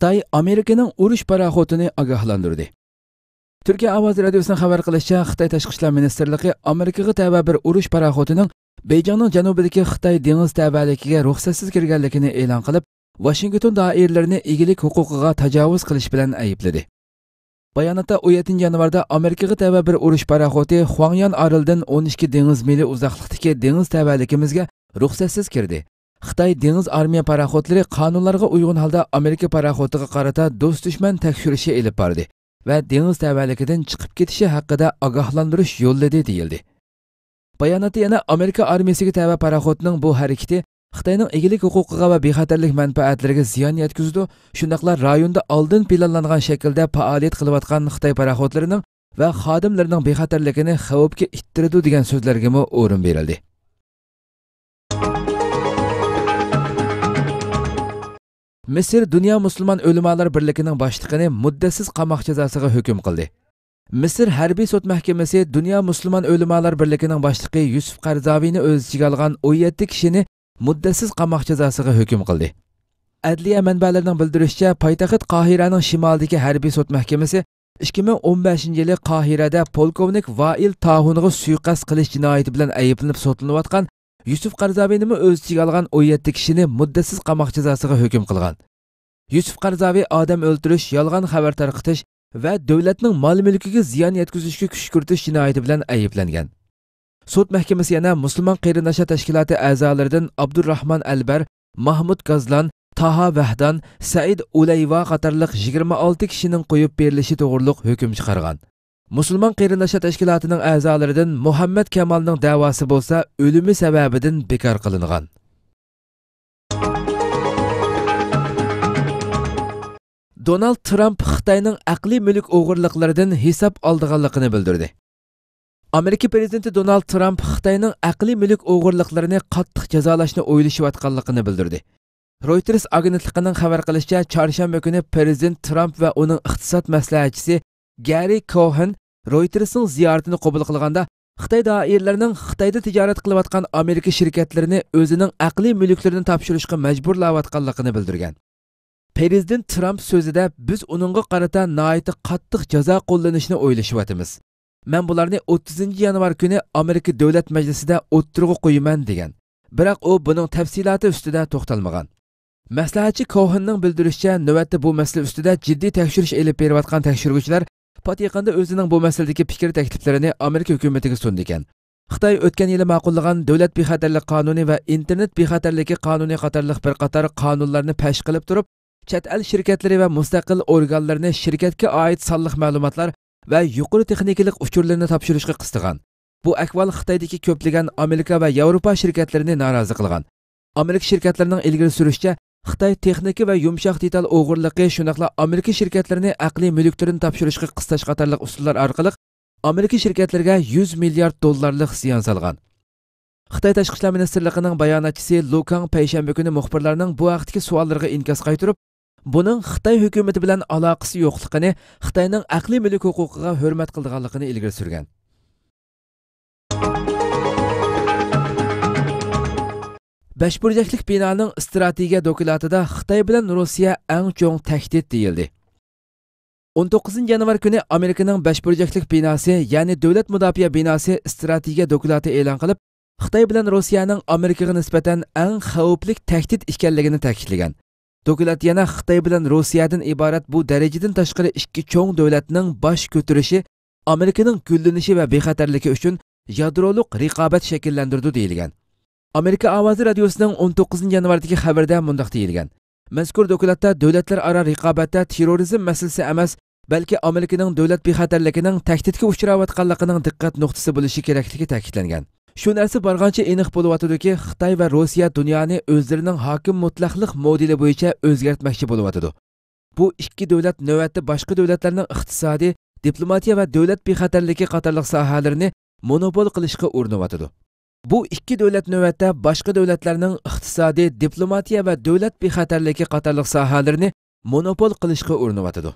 Xitoy Amerikaning urush paraxotini ogohlantirdi. Turkiya Ovoz Radiosuning xabar qilishicha, Xitoy Tashqi ishlar ministrligi Amerikaga tava bir urush paraxotining Beyjingning janubidagi Xitoy dengiz tabaligiga ruxsatsiz kirganligini e'lon qilib, Washington doiralarini egilik huquqiga tajovuz qilish bilan aybladi. Bayonotda 17 yanvarda Amerikaga tava bir urush paraxoti Huangyan orolidan 12 dengiz mili uzoqlikdagi dengiz tabaligimizga ruxsatsiz kirdi. Xitoy dengiz armiya paraxotlari qonunlarga uyg'un holda Amerika paraxotiga qarata do'st-dushman tekshirishi elib bordi va dengiz tabaligidan chiqib ketishi haqida ogohlantirish yo'lladi deyildi. Bayonotda yana Amerika armiyasiga tava paraxotining bu harakati Xitoyning egilik huquqiga va bexatarlik manfaatlariga ziyon yetkazdi. Shundaqla rayonda oldin planlangan shaklda faoliyat qilayotgan Xitoy paraxotlarining va xodimlarining bexatarligini xavfga ittiradi degan so'zlarga o'rin berildi. Misr Dünya Müslüman Ölümalar Birliği'nin başlıqını muddətsiz qamaq cəzasına hüküm qildi. Misr Hərbi Sot Məhkəməsi Dünya Müslüman Ölümalar Birliği'nin başlıqı Yusuf Qarzavi'ni öz içiga alğan 17 kişini muddətsiz qamaq cəzasına hüküm qildi. Adliya mənbələrinin bildirişçə, paytaxt Qahirənin şimaldakı Hərbi Sot Məhkəməsi 2015 yılı Qahirədə polkovnik Vail Tahunğa suiqasd qilish jinoyati bilan ayıblanıb sotlanayotgan Yusuf Qarzavi'ni öz içiga alğan 17 kişini muddətsiz qamaq cəzasına hüküm qilgan. Yusuf Qarzavi odam o'ldirish, yolg'on xabar tarqatish va davlatning mol-mulkiga ziyon yetkazishga kuch kiritish jinoyati bilan ayiblangan. Sud mahkamasi yana Musulmon qarindoshlar tashkiloti a'zolaridan Abdurrahman Albar, Mahmud Gazlan, Taha Vahdan, Said Ulayva qatorliq 26 kishining qo'yib berilishi to'g'riliq hukm chiqargan. Musulmon qarindoshlar tashkilotining a'zolaridan Muhammad Kamalning da'vosi bo'lsa, o'limi sababidan bekor qilingan. Donald Trump Xitoyning aqliy mulk o'g'irliklaridan hisob olganligini bildirdi. Amerika prezidenti Donald Trump Xitoyning aqliy mulk o'g'irliklarini qattiq jazolashni o'ylashayotganligini bildirdi. Reuters agentligining xabar qilishicha, chorshanba kuni prezident Trump va uning iqtisod maslahatchisi Gary Cohen Reutersning ziyoratini qabul qilganda Xitoy doiralarining Xitoyda tijorat qilayotgan Amerika shirkatlarini o'zining aqliy mulklarini topshirishga majburlayotganligini bildirgan. Prezident Trump so'zida biz uningga qarata nihoyatda qattiq jazo qo'llanishni o'ylashyapmiz. Men bularni 30 yanvar kuni Amerika Davlat Majlisida o'ttirg'i qo'yaman degan. Biroq u buning tafsiloti ustida to'xtalmagan. Maslahatchi Cohenning bildirishicha, navbatda bu masala ustida jiddiy tekshirish elib berayotgan tekshiruvchilar pat yaqinda o'zining bu masaladagi fikr takliflarini Amerika hukumatiga sundi ekan. Xitoy o'tgan yili ma'qullagan davlat bexatarlik qonuni va internet bexatarligi qonuni qatorliq bir qator qonunlarni pash qilib turib, chet el shirkatlari va mustaqil organlarni shirkatga oid sonliq ma'lumotlar va yuqori texnikalik uchurlarni topshirishga qistigan. Bu ahvol Xitoydagi ko'plagan Amerika va Yevropa shirkatlarini norozi qilgan. Amerika shirkatlarining ilgari surishicha, Xitoy texnika va yumshoq detal o'g'irligi, shunaqla Amerika shirkatlarini aqliy mulklarini topshirishga qistash qatorliq usullar orqali Amerika shirkatlariga 100 milliard dollarlik ziyon solgan. Xitoy Tashqi ishlar ministrligining bayonotchisi Lu Kang payshanba kuni muxbirlarning bu vaqtdagi savollariga inkas qaytarib, buning Xitoy hukumati bilan aloqasi yo'qligini, Xitoyning aqliy mulk huquqiga hurmat qilganligini ilgari surgan. Beşburcaklik binoning strategiya dokumentida Xitoy bilan Rossiya eng cho'ng tahdid deyildi. 19 yanvar kuni Amerikaning Beşburcaklik binosi, ya'ni davlat mudofaa binosi strategiya dokumenti e'lon qilib, Xitoy bilan Rossiyaning Amerikaga nisbatan eng xavfli tahdid ekanligini ta'kidlagan. Dokument yana Xitoy bilan Rossiyadan iborat bu darajadan tashqari ikki cho'ng davlatning bosh ko'tarishi Amerikaning gullanishi va bexatarligi uchun yadroliq raqobat shakllantirdi deyilgan. Amerika Ovozi Radiosining 19 yanvardagi xabarda mundaq deyilgan. Mazkur dokumentda davlatlararo raqobatda terrorizm masalasi emas, balki Amerikaning davlat bexatarligining tahdidga uchrayotganligining diqqat nuqtasi bo'lishi kerakligi ta'kidlangan. Shu narsa bargancha aniq bo'layotdiki, Xitoy va Rossiya dunyoni o'zlarining hokim mutlaqlik modeli bo'yicha o'zgartmoqchi bo'layotdi. Bu ikki davlat navbatda boshqa davlatlarning iqtisodiy, diplomatiya va davlat bexatarligi qatorliq sohalarini monopol qilishga urinyapti. Bu ikki davlat navbatda boshqa davlatlarning iqtisodiy, diplomatiya va davlat bexatarligi qatorliq sohalarini monopol qilishga urinyapti.